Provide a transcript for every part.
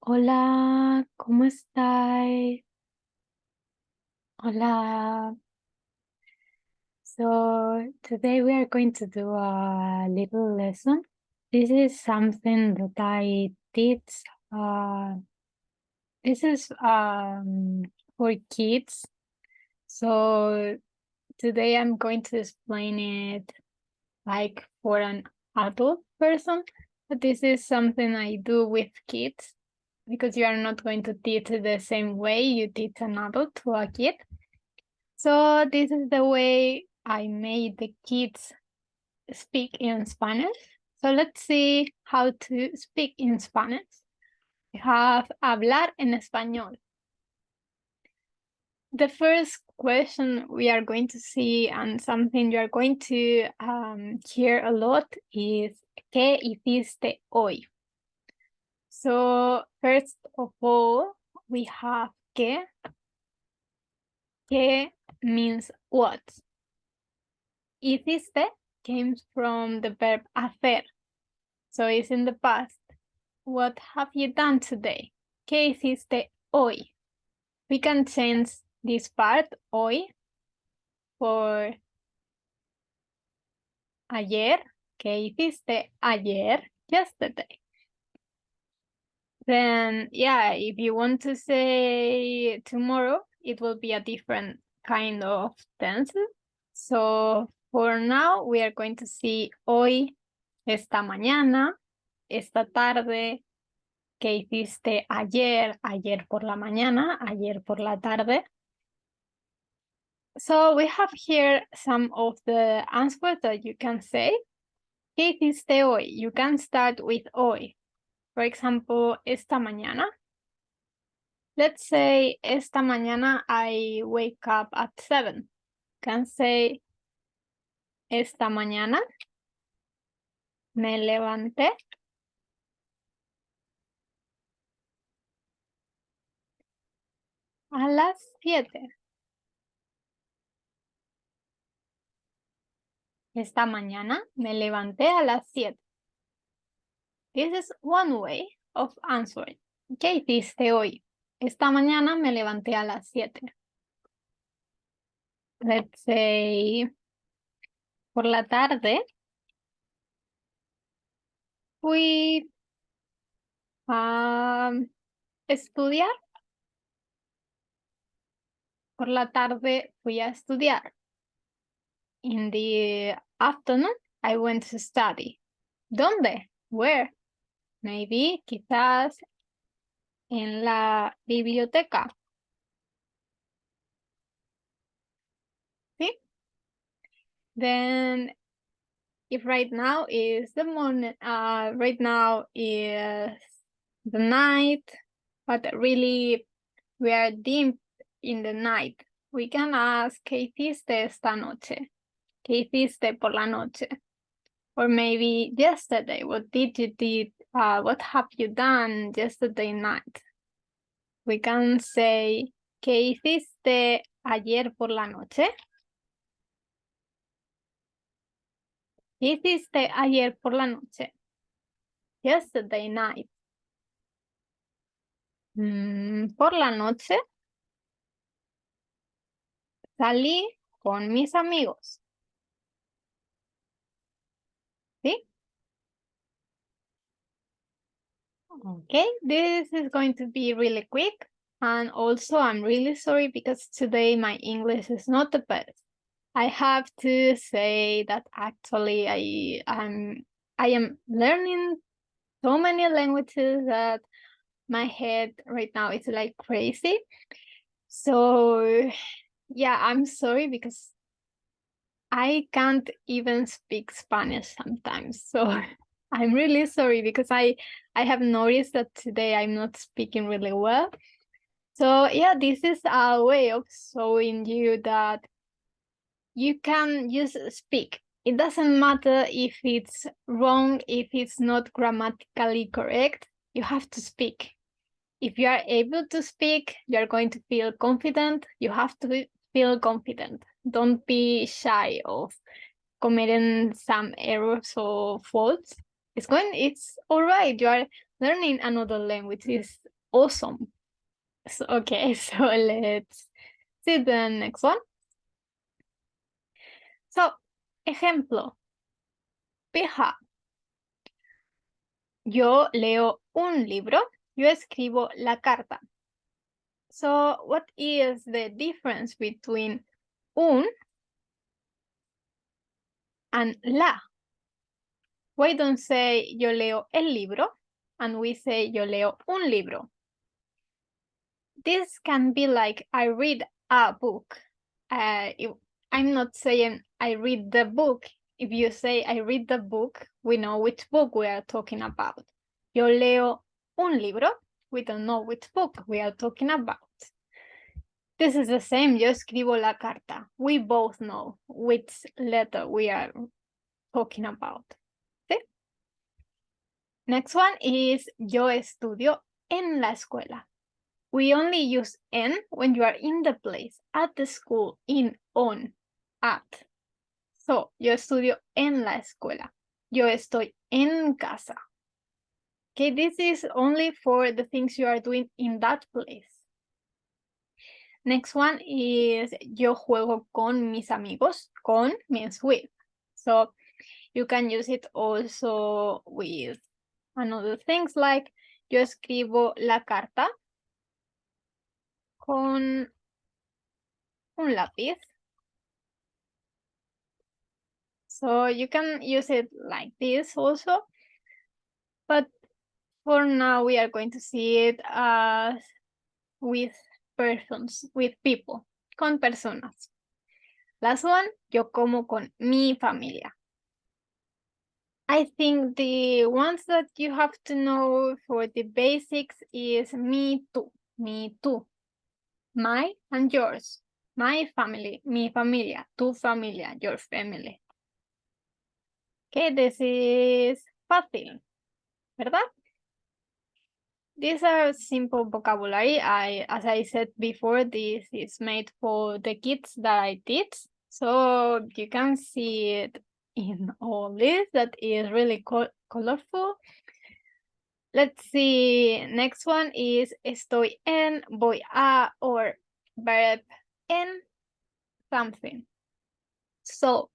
Hola, ¿cómo estáis? Hola. So today we are going to do a little lesson. This is something that I did. This is for kids. So today I'm going to explain it like for an adult person. But this is something I do with kids because you are not going to teach it the same way you teach an adult to a kid. So this is the way I made the kids speak in Spanish. So let's see how to speak in Spanish. We have hablar en español. The first question we are going to see and something you are going to hear a lot is ¿Qué hiciste hoy? So first of all, we have ¿Qué? ¿Qué means what? Hiciste came from the verb hacer. So it's in the past. What have you done today? ¿Qué hiciste hoy? We can change this part hoy for ayer. ¿Qué hiciste ayer? Yesterday. Then, yeah, if you want to say tomorrow, it will be a different kind of tense. So for now, we are going to see hoy, esta mañana, esta tarde, ¿qué hiciste ayer? Ayer por la mañana, ayer por la tarde. So we have here some of the answers that you can say. ¿Qué hiciste hoy? You can start with hoy. For example, esta mañana. Let's say esta mañana I wake up at 7. Can say esta mañana me levanté a las 7. Esta mañana me levanté a las 7. This is one way of answering. ¿Qué hiciste hoy? Esta mañana me levanté a las 7. Let's say por la tarde fui a estudiar. Por la tarde fui a estudiar. In the afternoon, I went to study. ¿Dónde? Where? Maybe, quizás, en la biblioteca. ¿Sí? Then, if right now is the morning, right now is the night, but really we are deep in the night. We can ask, ¿qué hiciste esta noche? ¿Qué hiciste por la noche? Or maybe yesterday, what did you do? What have you done yesterday night? We can say, ¿qué hiciste ayer por la noche? ¿Qué hiciste ayer por la noche? Yesterday night. Por la noche salí con mis amigos. ¿Sí? Okay, this is going to be really quick. And also, I'm really sorry because today my English is not the best. I have to say that actually I am learning so many languages that my head right now is like crazy. So yeah, I'm sorry because I can't even speak Spanish sometimes. So I'm really sorry because I have noticed that today I'm not speaking really well. So yeah, this is a way of showing you that you can just speak. It doesn't matter if it's wrong, if it's not grammatically correct, you have to speak. If you are able to speak, you're going to feel confident. You have to feel confident. Don't be shy of committing some errors or faults, it's all right. You are learning another language. It's awesome. So, okay, so let's see the next one. So, ejemplo. We have, yo leo un libro, yo escribo la carta. So, what is the difference between un and la? Why don't say yo leo el libro and we say yo leo un libro? This can be like I read a book. I'm not saying I read the book. If you say I read the book, we know which book we are talking about. Yo leo un libro, we don't know which book we are talking about. This is the same, yo escribo la carta. We both know which letter we are talking about. ¿Sí? Next one is yo estudio en la escuela. We only use en when you are in the place, at the school, in, on, at. So, yo estudio en la escuela. Yo estoy en casa. Okay, this is only for the things you are doing in that place. Next one is yo juego con mis amigos. Con means with. So you can use it also with another things like yo escribo la carta con un lápiz. So you can use it like this also. But for now, we are going to see it as with persons, with people, con personas. Last one, yo como con mi familia. I think the ones that you have to know for the basics is me too, my and yours, my family, mi familia, tu familia, your family. Okay, this is fácil, ¿verdad? These are simple vocabulary. As I said before, this is made for the kids that I teach. So you can see it in all this that is really colorful. Let's see. Next one is estoy en, voy a, or verb en something. So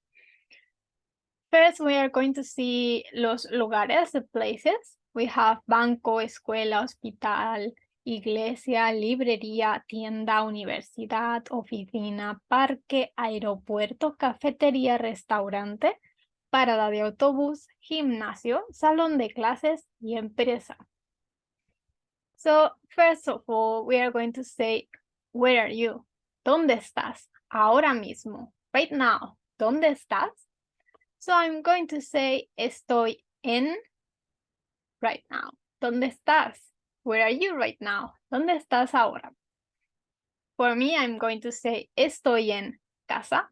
first we are going to see los lugares, the places. We have banco, escuela, hospital, iglesia, librería, tienda, universidad, oficina, parque, aeropuerto, cafetería, restaurante, parada de autobús, gimnasio, salón de clases y empresa. So, first of all, we are going to say, where are you? ¿Dónde estás? Ahora mismo. Right now. ¿Dónde estás? So I'm going to say, estoy en right now. ¿Dónde estás? Where are you right now? ¿Dónde estás ahora? For me, I'm going to say, estoy en casa.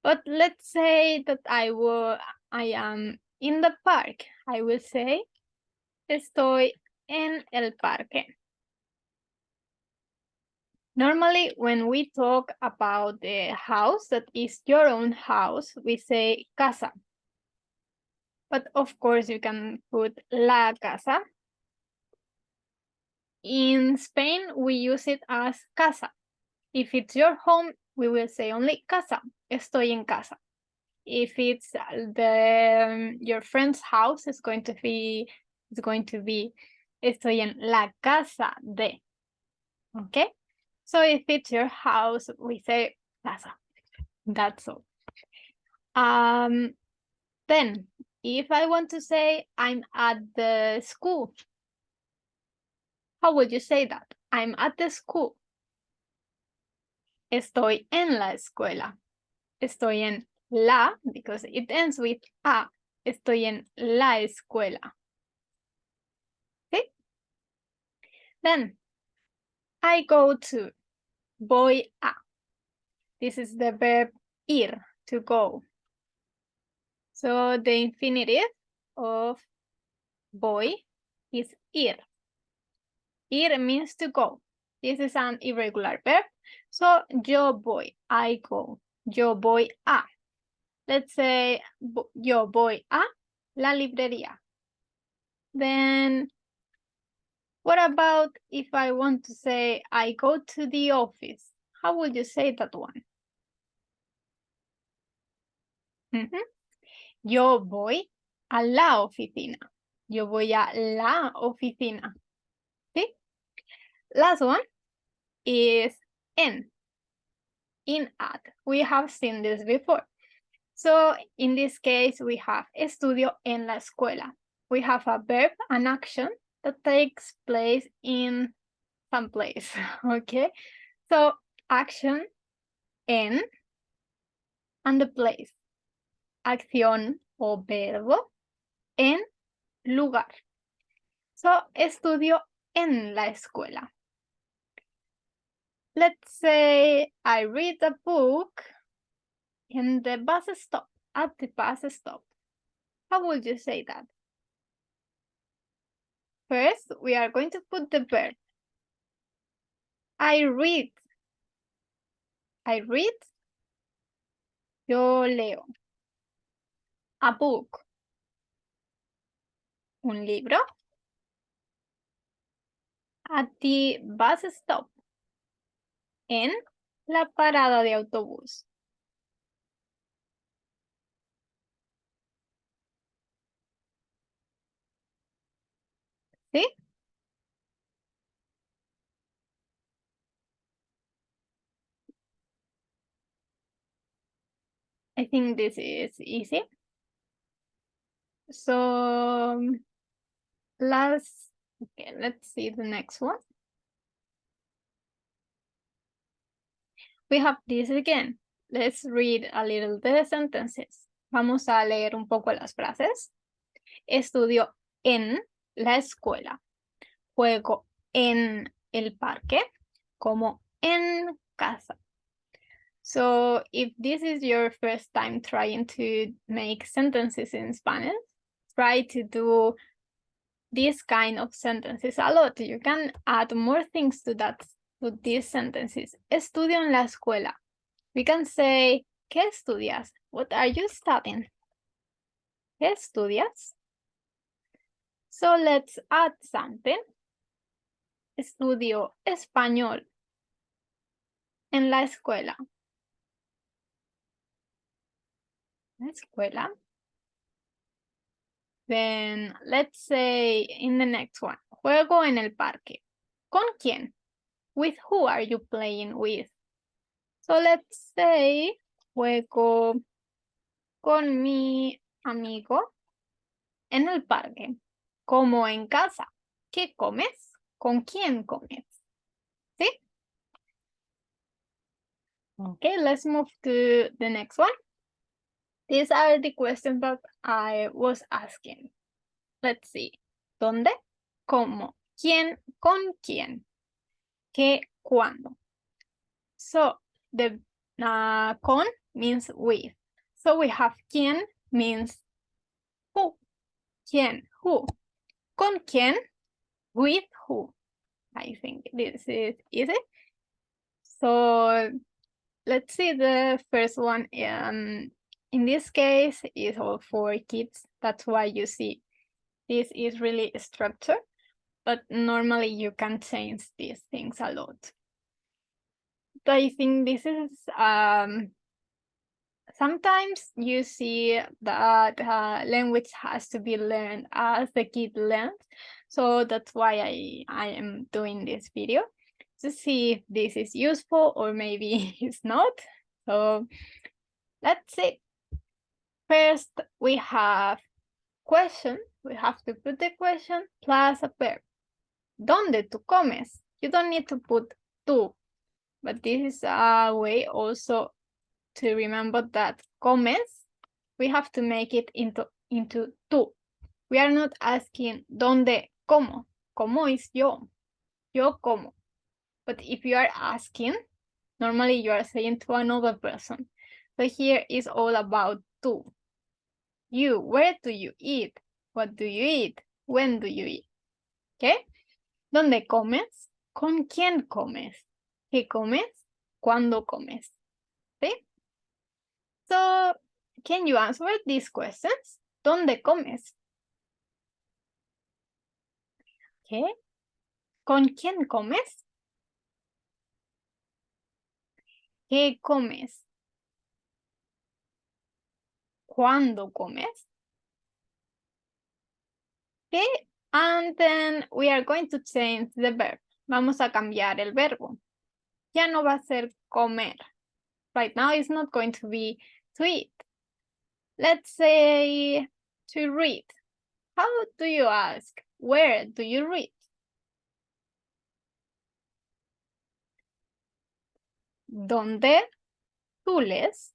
But let's say that I am in the park. I will say, estoy en el parque. Normally, when we talk about the house that is your own house, we say casa. But of course, you can put la casa. In Spain, we use it as casa. If it's your home, we will say only casa. Estoy en casa. If it's your friend's house, it's going to be estoy en la casa de. Okay? So if it's your house, we say casa. That's all. Then, if I want to say I'm at the school, how would you say that? I'm at the school. Estoy en la escuela. Estoy en la, because it ends with a. Estoy en la escuela. Okay? Then, I go to. Voy a. This is the verb ir, to go. So the infinitive of voy is ir. Ir means to go. This is an irregular verb. So yo voy, I go. Yo voy a. Let's say yo voy a la librería. Then what about if I want to say I go to the office? How would you say that one? Yo voy a la oficina. Yo voy a la oficina. ¿Sí? Last one is en. In at. We have seen this before. So in this case, we have estudio en la escuela. We have a verb, an action that takes place in some place, okay? So action, en, and the place. Acción o verbo, en lugar. So estudio en la escuela. Let's say I read a book in the bus stop, at the bus stop. How would you say that? First, we are going to put the verb. I read. I read. Yo leo. A book. Un libro. At the bus stop. En la parada de autobús. ¿Sí? I think this is easy. So let's see the next one. We have this again. Let's read a little the sentences. Vamos a leer un poco las frases. Estudio en la escuela. Juego en el parque. Como en casa. So if this is your first time trying to make sentences in Spanish, try to do this kind of sentences a lot. You can add more things to these sentences. Estudio en la escuela. We can say, ¿qué estudias? What are you studying? ¿Qué estudias? So let's add something. Estudio español en la escuela. La escuela. Then let's say in the next one, juego en el parque. ¿Con quién? With who are you playing with? So let's say juego con mi amigo en el parque. Como en casa. ¿Qué comes? ¿Con quién comes? ¿Sí? Okay, let's move to the next one. These are the questions that I was asking. Let's see. ¿Dónde? ¿Cómo? ¿Quién? ¿Con quién? ¿Qué? ¿Cuándo? So the con means with. So we have quién means who. ¿Quién? Who. ¿Con quién? With who. I think this is easy. So let's see the first one. In this case, is all for kids. That's why you see this is really structured, but normally you can change these things a lot. But I think this is sometimes you see that language has to be learned as the kid learns. So that's why I am doing this video to see if this is useful or maybe it's not. So let's see. First, we have question. We have to put the question plus a verb. ¿Dónde tú comes? You don't need to put tú, but this is a way also to remember that comes, we have to make it into tú. We are not asking ¿dónde como? Como is yo. Yo como. But if you are asking, normally you are saying to another person. So here is all about tú. You, where do you eat? What do you eat? When do you eat? Okay? ¿Dónde comes? ¿Con quién comes? ¿Qué comes? ¿Cuándo comes? ¿Sí? So can you answer these questions? ¿Dónde comes? ¿Qué? ¿Con quién comes? ¿Qué comes? ¿Cuándo comes? Okay, and then we are going to change the verb. Vamos a cambiar el verbo. Ya no va a ser comer. Right now it's not going to be to eat. Let's say to read. How do you ask? Where do you read? ¿Dónde tú lees?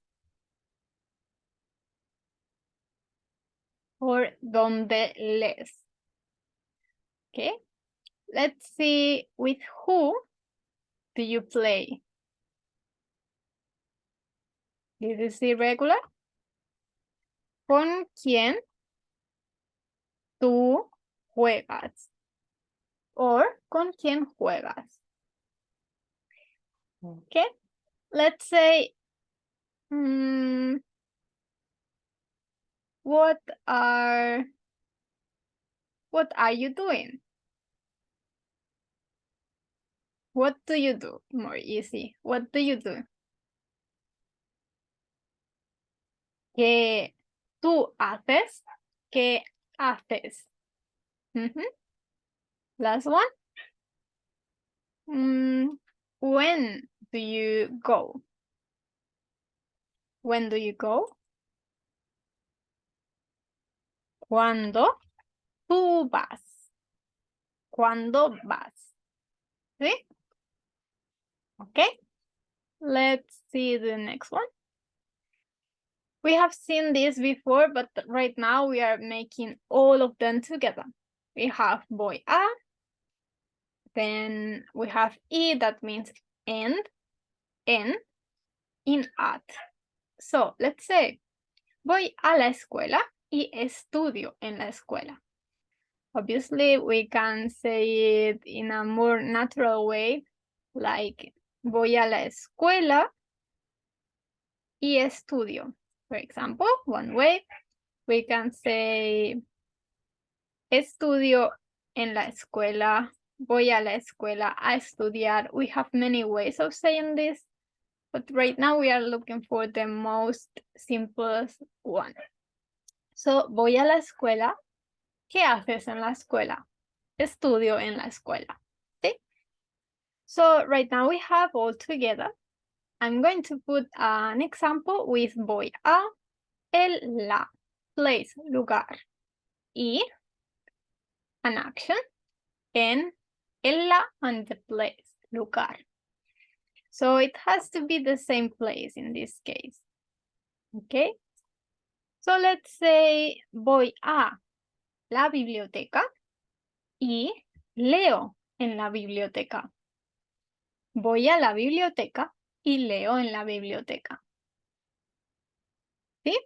Or ¿dónde lees? Okay, let's see with who do you play? This is irregular. ¿Con quién tú juegas? Or ¿con quién juegas? Okay, let's say, what are you doing? What do you do? More easy. What do you do? ¿Qué tú haces? ¿Qué haces? Last one. When do you go? When do you go? ¿Cuándo tú vas? ¿Cuándo vas? ¿Sí? Okay. Let's see the next one. We have seen this before, but right now we are making all of them together. We have voy a, then we have y, that means and, en, in, at. So let's say, voy a la escuela y estudio en la escuela. Obviously, we can say it in a more natural way, like voy a la escuela y estudio. For example, one way, we can say estudio en la escuela, voy a la escuela a estudiar. We have many ways of saying this, but right now we are looking for the most simplest one. So, voy a la escuela. ¿Qué haces en la escuela? Estudio en la escuela. ¿Sí? So, right now we have all together. I'm going to put an example with voy a, el, la, place, lugar, y an action, en, el, la, and the place, lugar. So it has to be the same place in this case. Okay? So let's say voy a la biblioteca y leo en la biblioteca. Voy a la biblioteca y leo en la biblioteca. ¿Sí?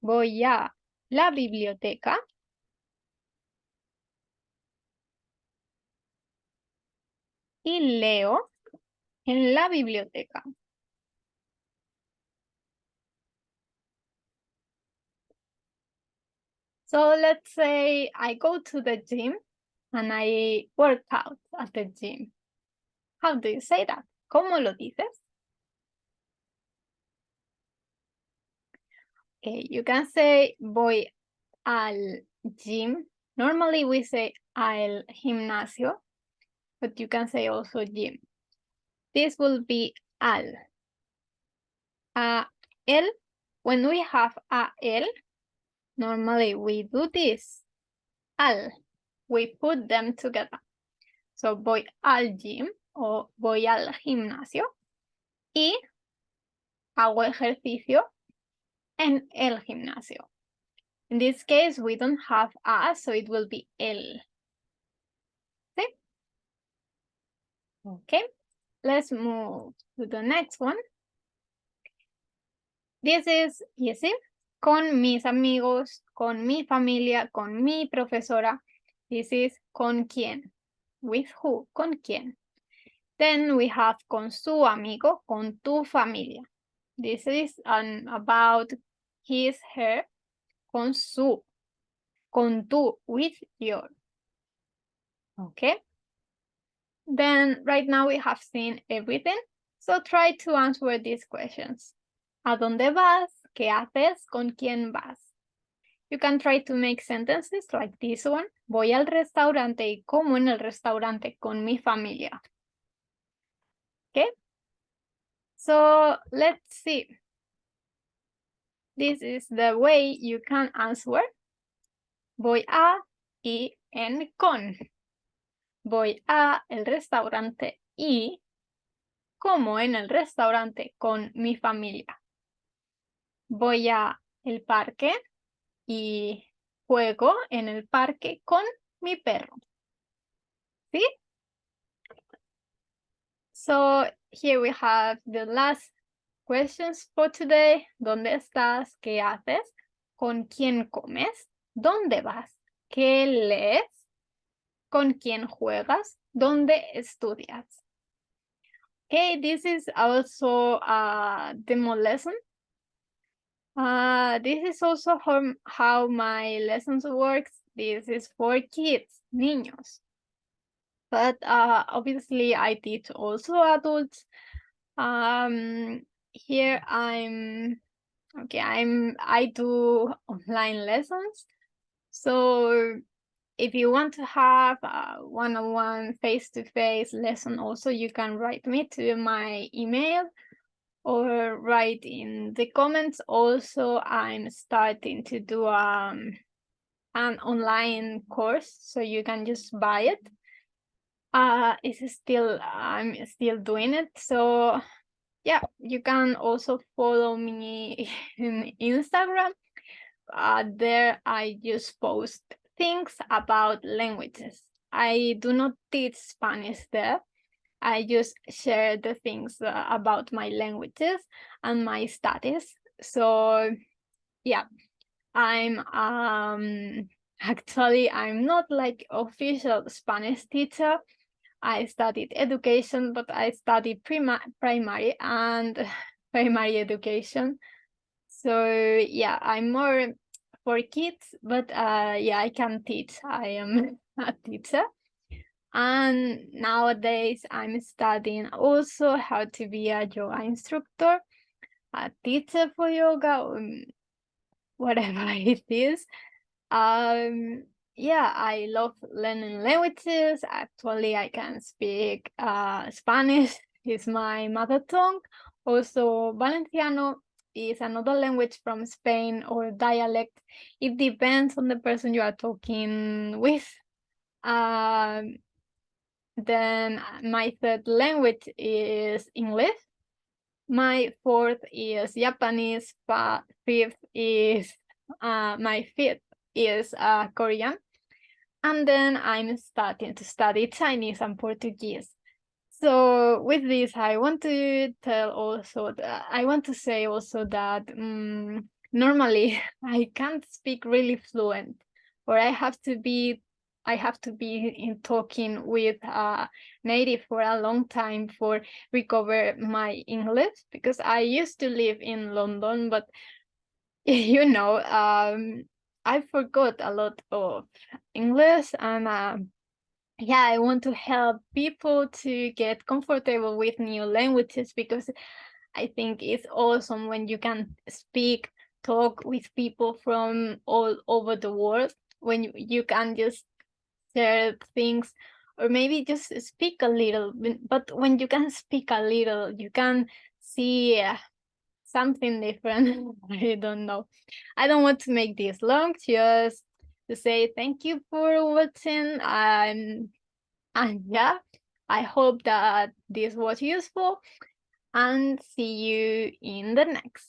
Voy a la biblioteca y leo en la biblioteca. So let's say I go to the gym and I work out at the gym. How do you say that? ¿Cómo lo dices? Okay, you can say voy al gym. Normally we say al gimnasio, but you can say also gym. This will be al. El, when we have a el, normally we do this. Al, we put them together. So voy al gym o voy al gimnasio y hago ejercicio en el gimnasio. In this case, we don't have a, so it will be el. ¿Sí? Okay, let's move to the next one. This is easy. Con mis amigos, con mi familia, con mi profesora. This is con quién. With who, con quién. Then we have con su amigo, con tu familia. This is about his, her, con su, con tu, with your. Okay. Then right now we have seen everything. So try to answer these questions. ¿A dónde vas? ¿Qué haces? ¿Con quién vas? You can try to make sentences like this one. Voy al restaurante y como en el restaurante con mi familia. Okay? So let's see. This is the way you can answer. Voy a y en con. Voy a el restaurante y como en el restaurante con mi familia. Voy a el parque y juego en el parque con mi perro. ¿Sí? So here we have the last questions for today. ¿Dónde estás? ¿Qué haces? ¿Con quién comes? ¿Dónde vas? ¿Qué lees? ¿Con quién juegas? ¿Dónde estudias? Okay, this is also a demo lesson. This is also how my lessons works. This is for kids, niños. But obviously I teach also adults. Here I do online lessons. So if you want to have a one-on-one face-to-face lesson also, you can write me to my email or write in the comments. Also, I'm starting to do an online course, so you can just buy it. I'm still doing it. So yeah, you can also follow me in Instagram. There I just post things about languages. I do not teach Spanish there. I just share the things about my languages and my studies. So yeah, I'm actually I'm not like official Spanish teacher. I studied education, but I studied primary and primary education. So yeah, I'm more for kids, but yeah, I can teach. I am a teacher. And nowadays I'm studying also how to be a yoga instructor, a teacher for yoga, whatever it is. Yeah, I love learning languages. Actually, I can speak Spanish, is my mother tongue. Also, Valenciano is another language from Spain or dialect. It depends on the person you are talking with. Then my third language is English. My fourth is Japanese. Fifth is my fifth is Korean. And then I'm starting to study Chinese and Portuguese. So with this, I want to say also that normally I can't speak really fluent, or I have to be in talking with a native for a long time for recover my English, because I used to live in London, but you know, I forgot a lot of English, and yeah, I want to help people to get comfortable with new languages, because I think it's awesome when you can talk with people from all over the world, when you can just share things, or maybe just speak a little. But when you can speak a little, you can see something different. I don't know. I don't want to make this long, just to say thank you for watching. And yeah, I hope that this was useful, and see you in the next.